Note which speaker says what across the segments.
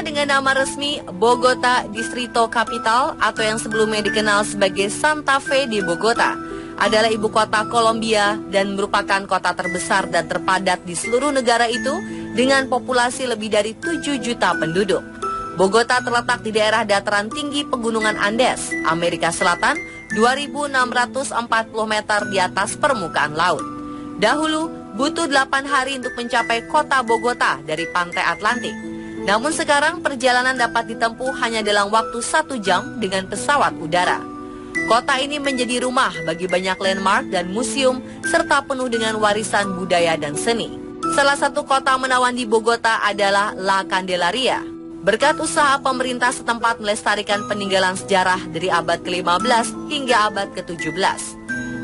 Speaker 1: Kota dengan nama resmi Bogota Distrito Capital atau yang sebelumnya dikenal sebagai Santa Fe de Bogota adalah ibu kota Kolombia dan merupakan kota terbesar dan terpadat di seluruh negara itu dengan populasi lebih dari 7 juta penduduk. Bogota terletak di daerah dataran tinggi Pegunungan Andes, Amerika Selatan, 2.640 meter di atas permukaan laut. Dahulu, butuh 8 hari untuk mencapai kota Bogota dari pantai Atlantik. Namun sekarang perjalanan dapat ditempuh hanya dalam waktu 1 jam dengan pesawat udara. Kota ini menjadi rumah bagi banyak landmark dan museum serta penuh dengan warisan budaya dan seni. Salah satu kota menawan di Bogota adalah La Candelaria. Berkat usaha pemerintah setempat melestarikan peninggalan sejarah dari abad ke-15 hingga abad ke-17.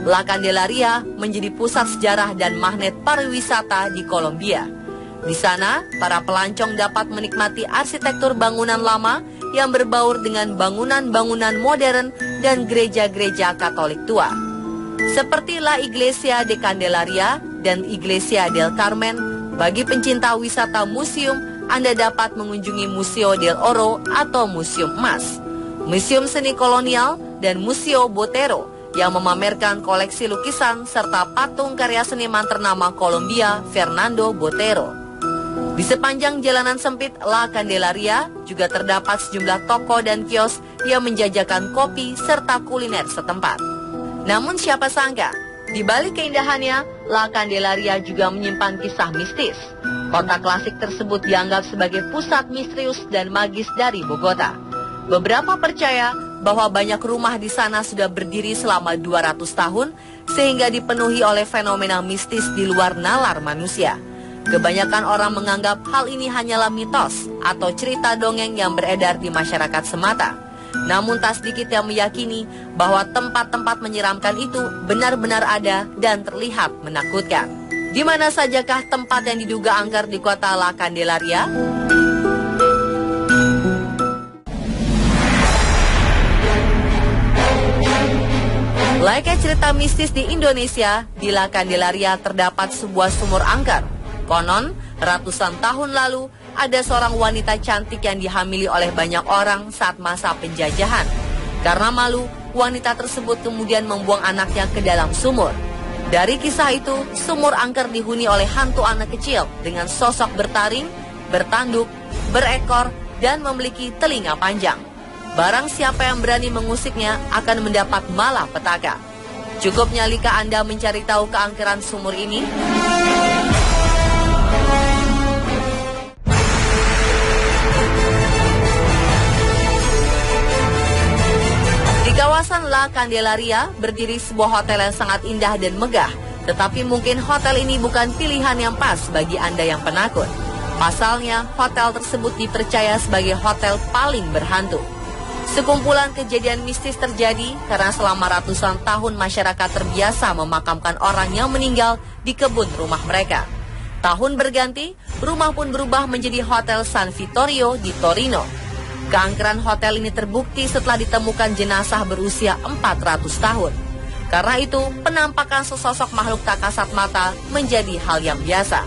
Speaker 1: La Candelaria menjadi pusat sejarah dan magnet pariwisata di Kolombia. Di sana, para pelancong dapat menikmati arsitektur bangunan lama yang berbaur dengan bangunan-bangunan modern dan gereja-gereja Katolik tua. Seperti La Iglesia de Candelaria dan Iglesia del Carmen, bagi pencinta wisata museum, Anda dapat mengunjungi Museo del Oro atau Museum Emas, Museum Seni Kolonial, dan Museo Botero yang memamerkan koleksi lukisan serta patung karya seniman ternama Kolombia, Fernando Botero. Di sepanjang jalanan sempit La Candelaria juga terdapat sejumlah toko dan kios yang menjajakan kopi serta kuliner setempat. Namun siapa sangka, di balik keindahannya, La Candelaria juga menyimpan kisah mistis. Kota klasik tersebut dianggap sebagai pusat misterius dan magis dari Bogota. Beberapa percaya bahwa banyak rumah di sana sudah berdiri selama 200 tahun sehingga dipenuhi oleh fenomena mistis di luar nalar manusia. Kebanyakan orang menganggap hal ini hanyalah mitos atau cerita dongeng yang beredar di masyarakat semata. Namun tak sedikit yang meyakini bahwa tempat-tempat menyeramkan itu benar-benar ada dan terlihat menakutkan. Di mana sajakah tempat yang diduga angker di kota La Candelaria? Layaknya cerita mistis di Indonesia, di La Candelaria terdapat sebuah sumur angker. Konon, ratusan tahun lalu, ada seorang wanita cantik yang dihamili oleh banyak orang saat masa penjajahan. Karena malu, wanita tersebut kemudian membuang anaknya ke dalam sumur. Dari kisah itu, sumur angker dihuni oleh hantu anak kecil dengan sosok bertaring, bertanduk, berekor, dan memiliki telinga panjang. Barang siapa yang berani mengusiknya akan mendapat malapetaka. Cukup nyalika Anda mencari tahu keangkeran sumur ini? Di kawasan La Candelaria berdiri sebuah hotel yang sangat indah dan megah, tetapi mungkin hotel ini bukan pilihan yang pas bagi Anda yang penakut. Pasalnya, hotel tersebut dipercaya sebagai hotel paling berhantu. Sekumpulan kejadian mistis terjadi karena selama ratusan tahun masyarakat terbiasa memakamkan orang yang meninggal di kebun rumah mereka. Tahun berganti, rumah pun berubah menjadi Hotel San Vittorio di Torino. Keangkeran hotel ini terbukti setelah ditemukan jenazah berusia 400 tahun. Karena itu, penampakan sesosok makhluk tak kasat mata menjadi hal yang biasa.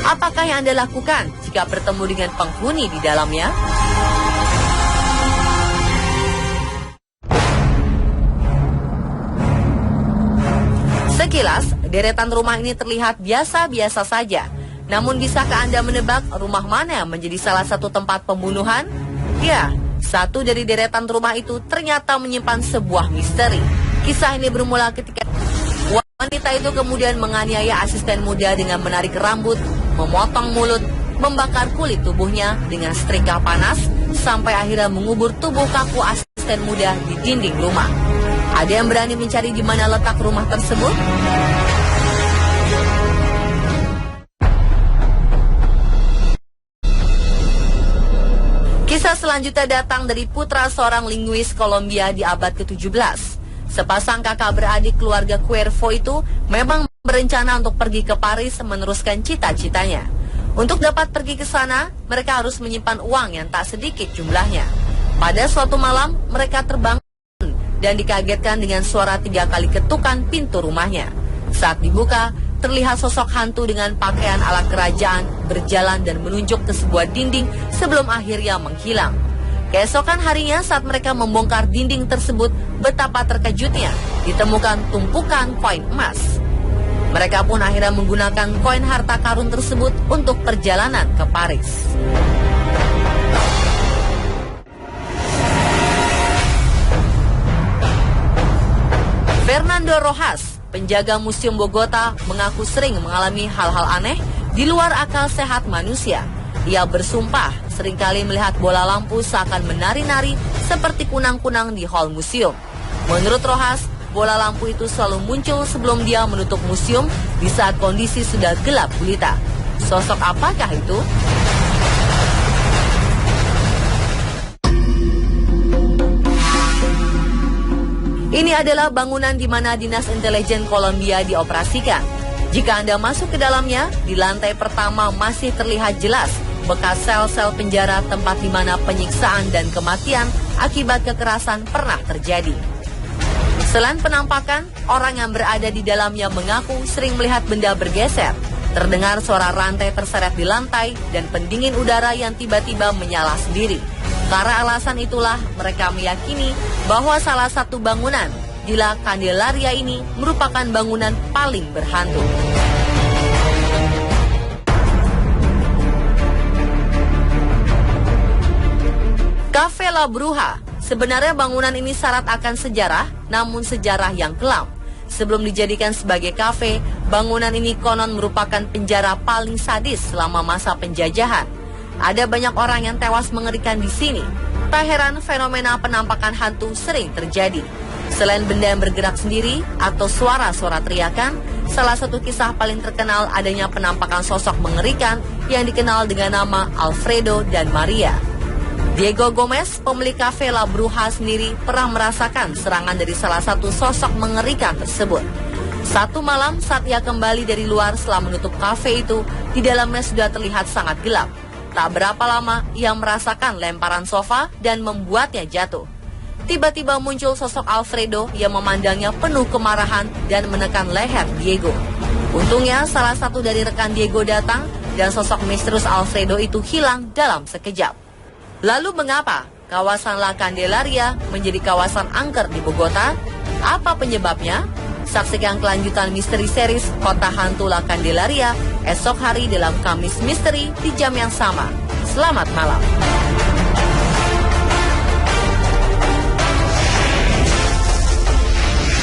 Speaker 1: Apakah yang Anda lakukan jika bertemu dengan penghuni di dalamnya? Sekilas, deretan rumah ini terlihat biasa-biasa saja. Namun bisakah Anda menebak rumah mana yang menjadi salah satu tempat pembunuhan? Ya, satu dari deretan rumah itu ternyata menyimpan sebuah misteri. Kisah ini bermula ketika wanita itu kemudian menganiaya asisten muda dengan menarik rambut, memotong mulut, membakar kulit tubuhnya dengan setrika panas, sampai akhirnya mengubur tubuh kaku asisten muda di dinding rumah. Ada yang berani mencari di mana letak rumah tersebut? Kisah selanjutnya datang dari putra seorang linguis Kolombia di abad ke-17. Sepasang kakak beradik keluarga Cuervo itu memang berencana untuk pergi ke Paris meneruskan cita-citanya. Untuk dapat pergi ke sana, mereka harus menyimpan uang yang tak sedikit jumlahnya. Pada suatu malam, mereka terbangun dan dikagetkan dengan suara 3 kali ketukan pintu rumahnya. Saat dibuka, terlihat sosok hantu dengan pakaian ala kerajaan berjalan dan menunjuk ke sebuah dinding sebelum akhirnya menghilang. Keesokan harinya saat mereka membongkar dinding tersebut, betapa terkejutnya ditemukan tumpukan koin emas. Mereka pun akhirnya menggunakan koin harta karun tersebut untuk perjalanan ke Paris. Fernando Rojas, penjaga Museum Bogota, mengaku sering mengalami hal-hal aneh di luar akal sehat manusia. Ia bersumpah seringkali melihat bola lampu seakan menari-nari seperti kunang-kunang di hall museum. Menurut Rojas, bola lampu itu selalu muncul sebelum dia menutup museum di saat kondisi sudah gelap gulita. Sosok apakah itu? Ini adalah bangunan di mana Dinas Intelijen Kolombia dioperasikan. Jika Anda masuk ke dalamnya, di lantai pertama masih terlihat jelas bekas sel-sel penjara tempat di mana penyiksaan dan kematian akibat kekerasan pernah terjadi. Selain penampakan, orang yang berada di dalamnya mengaku sering melihat benda bergeser. Terdengar suara rantai terseret di lantai dan pendingin udara yang tiba-tiba menyala sendiri. Karena alasan itulah mereka meyakini bahwa salah satu bangunan di La Candelaria ini merupakan bangunan paling berhantu. Cafe La Bruja. Sebenarnya bangunan ini syarat akan sejarah, namun sejarah yang kelam. Sebelum dijadikan sebagai kafe, bangunan ini konon merupakan penjara paling sadis selama masa penjajahan. Ada banyak orang yang tewas mengerikan di sini. Tak heran fenomena penampakan hantu sering terjadi. Selain benda yang bergerak sendiri atau suara-suara teriakan, salah satu kisah paling terkenal adanya penampakan sosok mengerikan yang dikenal dengan nama Alfredo dan Maria. Diego Gomez, pemilik kafe La Bruja sendiri, pernah merasakan serangan dari salah satu sosok mengerikan tersebut. Satu malam saat ia kembali dari luar setelah menutup kafe itu, di dalamnya sudah terlihat sangat gelap. Tak berapa lama, ia merasakan lemparan sofa dan membuatnya jatuh. Tiba-tiba muncul sosok Alfredo yang memandangnya penuh kemarahan dan menekan leher Diego. Untungnya, salah satu dari rekan Diego datang dan sosok misterius Alfredo itu hilang dalam sekejap. Lalu mengapa kawasan La Candelaria menjadi kawasan angker di Bogota? Apa penyebabnya? Saksikan kelanjutan misteri series Kota Hantu La Candelaria esok hari dalam Kamis Misteri di jam yang sama. Selamat malam.